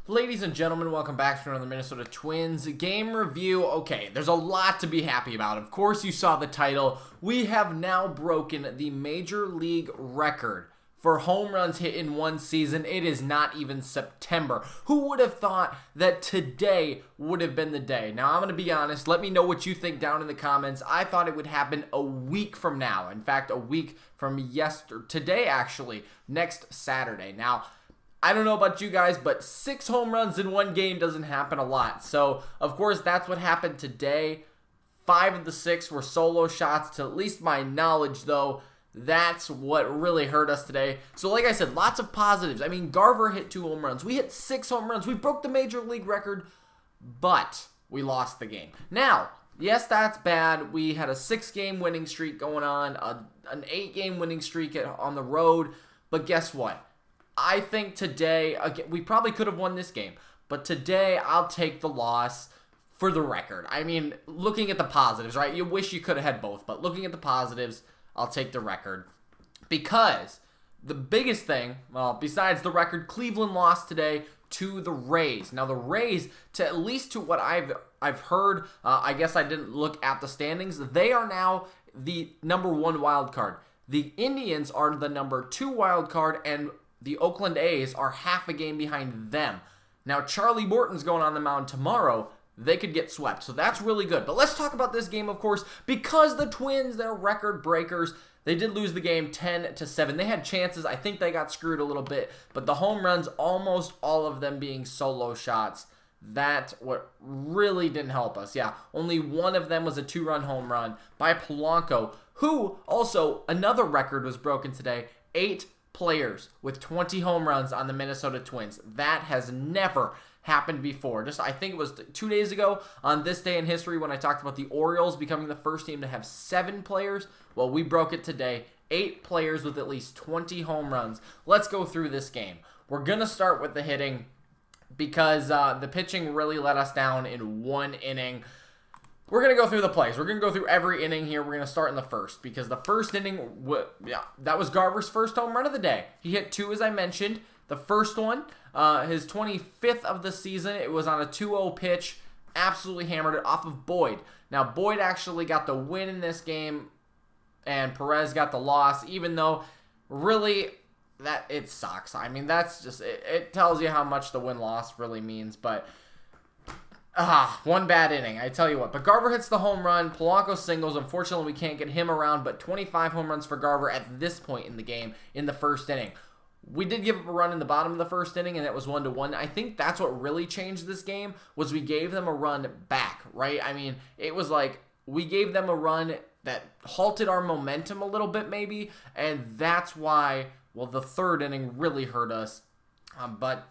Ladies and gentlemen, welcome back to another Minnesota Twins game review. Okay, there's a lot to be happy about. Of course, you saw the title. We have now broken the Major League record for home runs hit in one season. It is not even September. Who would have thought that today would have been the day? Now, I'm going to be honest. Let me know what you think down in the comments. I thought it would happen a week from now. In fact, a week from today, actually, next Saturday. Now, I don't know about you guys, but 6 home runs in one game doesn't happen a lot. So, of course, that's what happened today. 5 of the 6 were solo shots. To at least my knowledge, though, that's what really hurt us today. So, like I said, lots of positives. I mean, Garver hit 2 home runs. We hit 6 home runs. We broke the Major League record, but we lost the game. Now, yes, that's bad. We had a 6-game winning streak going on, an 8-game winning streak on the road. But guess what? I think today, again, we probably could have won this game, but today I'll take the loss for the record. I mean, looking at the positives, right? You wish you could have had both, but looking at the positives, I'll take the record. Because the biggest thing, well, besides the record, Cleveland lost today to the Rays. Now, the Rays, at least to what I've heard, I guess I didn't look at the standings, they are now the number 1 wild card. The Indians are the number 2 wild card, and the Oakland A's are half a game behind them. Now, Charlie Morton's going on the mound tomorrow. They could get swept, so that's really good. But let's talk about this game, of course, because the Twins, they're record breakers. They did lose the game 10-7. They had chances. I think they got screwed a little bit, but the home runs, almost all of them being solo shots, that's what really didn't help us. Yeah, only one of them was a 2-run home run by Polanco, who also, another record was broken today, 8 players with 20 home runs on the Minnesota Twins. That has never happened before. I think it was 2 days ago on this day in history when I talked about the Orioles becoming the first team to have 7 players. Well, we broke it today. 8 players with at least 20 home runs. Let's go through this game. We're going to start with the hitting because the pitching really let us down in one inning. We're going to go through the plays. We're going to go through every inning here. We're going to start in the first because the first inning, that was Garver's first home run of the day. He hit 2, as I mentioned. The first one, his 25th of the season, it was on a 2-0 pitch. Absolutely hammered it off of Boyd. Now, Boyd actually got the win in this game, and Perez got the loss, even though really that it sucks. I mean, that's just, it tells you how much the win-loss really means, but one bad inning, I tell you what. But Garver hits the home run. Polanco singles. Unfortunately, we can't get him around, but 25 home runs for Garver at this point in the game in the first inning. We did give up a run in the bottom of the first inning, and it was 1-1. I think that's what really changed this game was we gave them a run back, right? I mean, it was like we gave them a run that halted our momentum a little bit maybe, and that's why, well, the third inning really hurt us. But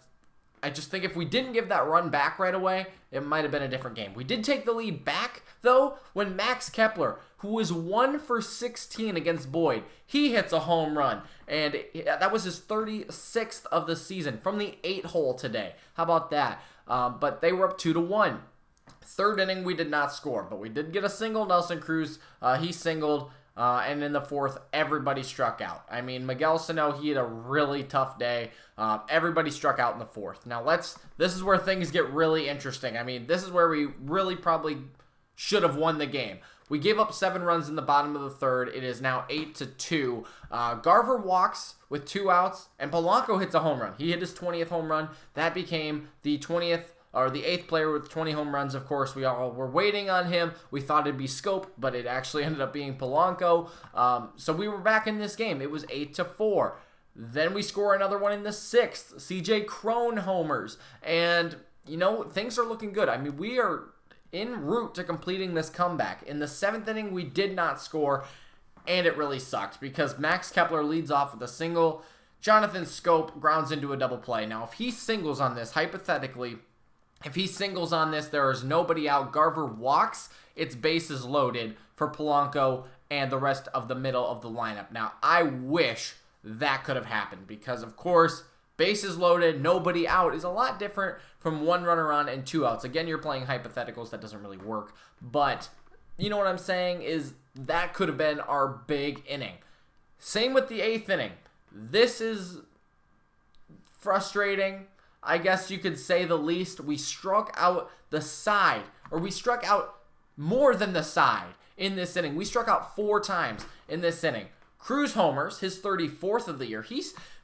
I just think if we didn't give that run back right away, it might have been a different game. We did take the lead back, though, when Max Kepler, who was 1 for 16 against Boyd, he hits a home run. And that was his 36th of the season from the 8-hole today. How about that? But they were up 2-1. Third inning, we did not score, but we did get a single. Nelson Cruz, he singled. And in the fourth, everybody struck out. I mean, Miguel Sano, he had a really tough day. Everybody struck out in the fourth. Now, this is where things get really interesting. I mean, this is where we really probably should have won the game. We gave up 7 runs in the bottom of the third. It is now 8-2. Garver walks with 2 outs, and Polanco hits a home run. He hit his 20th home run. That became the 20th or the 8th player with 20 home runs. Of course, we all were waiting on him. We thought it'd be Scope, but it actually ended up being Polanco. So we were back in this game. It was 8-4. Then we score another one in the 6th. CJ Cron homers. And, you know, things are looking good. I mean, we are en route to completing this comeback. In the 7th inning, we did not score, and it really sucked because Max Kepler leads off with a single. Jonathan Scope grounds into a double play. Now, if he singles on this, hypothetically, if he singles on this, there is nobody out. Garver walks. It's bases loaded for Polanco and the rest of the middle of the lineup. Now, I wish that could have happened because, of course, bases loaded, nobody out is a lot different from 1 runner on and 2 outs. Again, you're playing hypotheticals. That doesn't really work. But you know what I'm saying is that could have been our big inning. Same with the 8th inning. This is frustrating. I guess you could say the least. We struck out the side, or we struck out more than the side in this inning. We struck out 4 times in this inning. Cruz homers, his 34th of the year.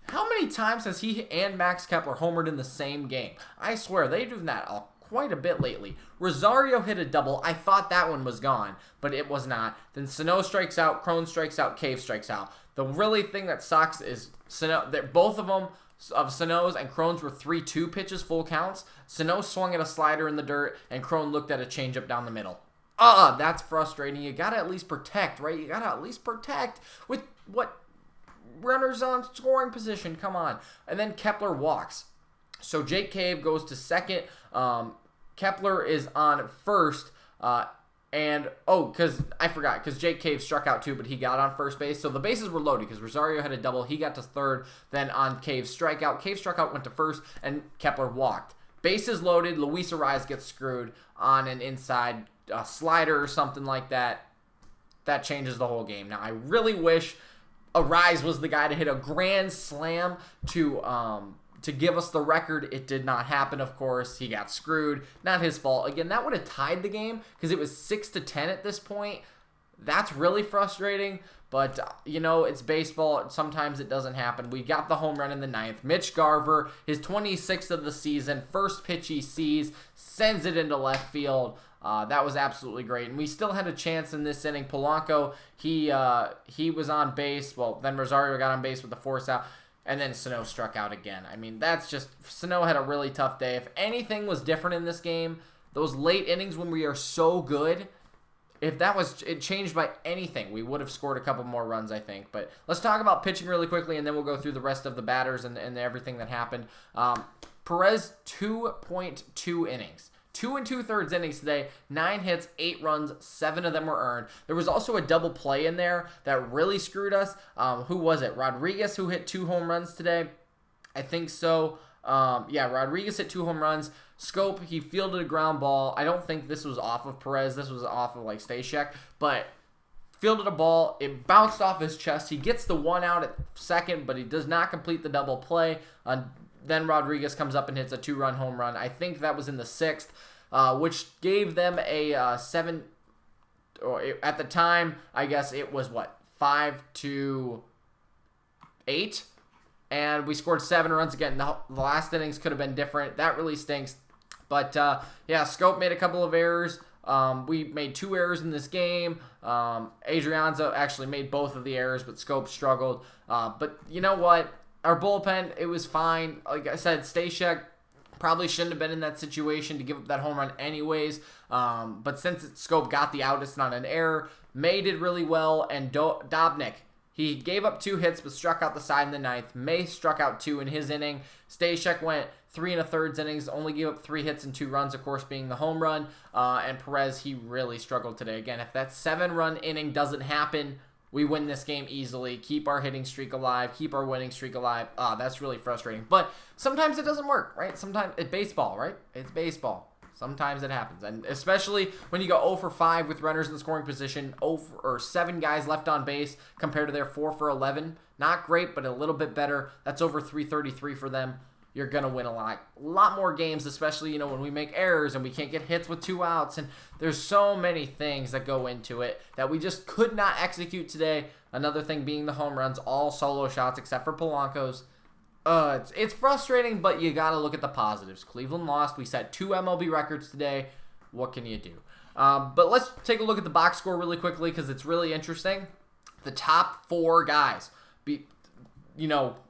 How many times has he and Max Kepler homered in the same game? I swear, they do that quite a bit lately. Rosario hit a double. I thought that one was gone, but it was not. Then Sano strikes out, Cron strikes out, Cave strikes out. The really thing that sucks is both of them, of Sano's and Cron's, were 3-2 pitches, full counts. Sano swung at a slider in the dirt, and Cron looked at a changeup down the middle. That's frustrating. You got to at least protect, right? You got to at least protect with what runners on scoring position. Come on. And then Kepler walks. So Jake Cave goes to second. Kepler is on first. Because I forgot, because Jake Cave struck out too, but he got on first base. So the bases were loaded because Rosario had a double. He got to third. Then on Cave's strikeout, Cave struck out, went to first, and Kepler walked. Bases loaded. Luis Arraez gets screwed on an inside slider or something like that. That changes the whole game. Now, I really wish Arraez was the guy to hit a grand slam to give us the record. It did not happen, of course. He got screwed. Not his fault. Again, that would have tied the game because it was 6-10 at this point. That's really frustrating. But, it's baseball. Sometimes it doesn't happen. We got the home run in the 9th. Mitch Garver, his 26th of the season, first pitch he sees, sends it into left field. That was absolutely great. And we still had a chance in this inning. Polanco, he was on base. Well, then Rosario got on base with the force out. And then Sano struck out again. I mean, Sano had a really tough day. If anything was different in this game, those late innings when we are so good, if it changed by anything, we would have scored a couple more runs, I think. But let's talk about pitching really quickly, and then we'll go through the rest of the batters and everything that happened. Perez, 2.2 innings. 2 2/3 innings today, 9 hits, 8 runs, 7 of them were earned. There was also a double play in there that really screwed us. Who was it? Rodriguez, who hit 2 home runs today? I think so. Rodriguez hit 2 home runs. Scope, he fielded a ground ball. I don't think this was off of Perez. This was off of Stashek. But fielded a ball. It bounced off his chest. He gets the 1 out at second, but he does not complete the double play. Then Rodriguez comes up and hits a 2-run home run. I think that was in the 6th, which gave them a 7. Or at the time, I guess it was 5-8, and we scored 7 runs again. The last innings could have been different. That really stinks. But Scope made a couple of errors. We made 2 errors in this game. Adrianza actually made both of the errors, but Scope struggled. But you know what? Our bullpen, it was fine. Like I said, Stashek probably shouldn't have been in that situation to give up that home run anyways. But since Scope got the out, it's not an error. May did really well, and Dobnik, he gave up 2 hits but struck out the side in the 9th. May struck out 2 in his inning. Stashek went 3 1/3 innings, only gave up 3 hits and 2 runs, of course, being the home run. And Perez, he really struggled today. Again, if that 7-run inning doesn't happen, we win this game easily, keep our hitting streak alive, keep our winning streak alive. That's really frustrating. But sometimes it doesn't work, right? Sometimes it's baseball, right? It's baseball. Sometimes it happens. And especially when you go 0 for 5 with runners in scoring position, 7 guys left on base compared to their 4 for 11. Not great, but a little bit better. That's over 333 for them. You're going to win a lot more games, especially, when we make errors and we can't get hits with 2 outs. And there's so many things that go into it that we just could not execute today. Another thing being the home runs, all solo shots except for Polanco's. It's frustrating, but you got to look at the positives. Cleveland lost. We set 2 MLB records today. What can you do? But let's take a look at the box score really quickly because it's really interesting. The top 4 guys,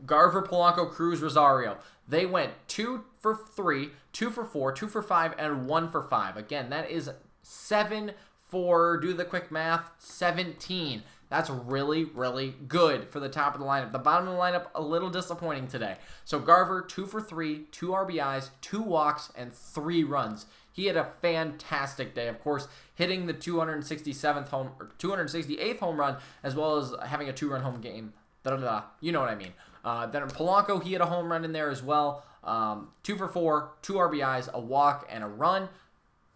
Garver, Polanco, Cruz, Rosario, they went 2 for 3, 2 for 4, 2 for 5, and 1 for 5. Again, that is 7 for, do the quick math, 17. That's really, really good for the top of the lineup. The bottom of the lineup, a little disappointing today. So Garver, 2 for 3, 2 RBIs, 2 walks, and 3 runs. He had a fantastic day, of course, hitting the 268th home run, as well as having a 2-run home game. You know what I mean. Then Polanco, he had a home run in there as well. 2 for 4, 2 RBIs, a walk, and a run.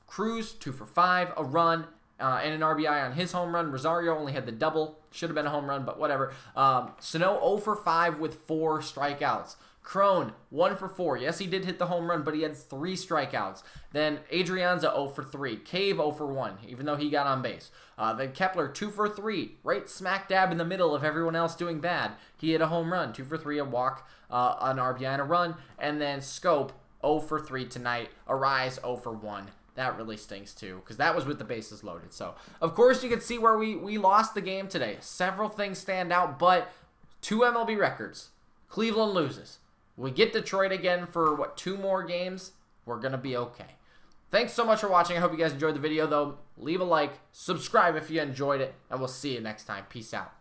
Cruz, 2 for 5, a run, and an RBI on his home run. Rosario only had the double. Should have been a home run, but whatever. Sano 0 for 5 with 4 strikeouts. Crone, 1 for 4. Yes, he did hit the home run, but he had 3 strikeouts. Then Adrianza, 0 for 3. Cave, 0 for 1, even though he got on base. Then Kepler, 2 for 3. Right smack dab in the middle of everyone else doing bad. He hit a home run, 2 for 3, a walk, an RBI and a run. And then Scope, 0 for 3 tonight. Arise, 0 for 1. That really stinks too, because that was with the bases loaded. So, of course, you can see where we lost the game today. Several things stand out, but 2 MLB records. Cleveland loses. We get Detroit again for, 2 more games? We're going to be okay. Thanks so much for watching. I hope you guys enjoyed the video, though. Leave a like, subscribe if you enjoyed it, and we'll see you next time. Peace out.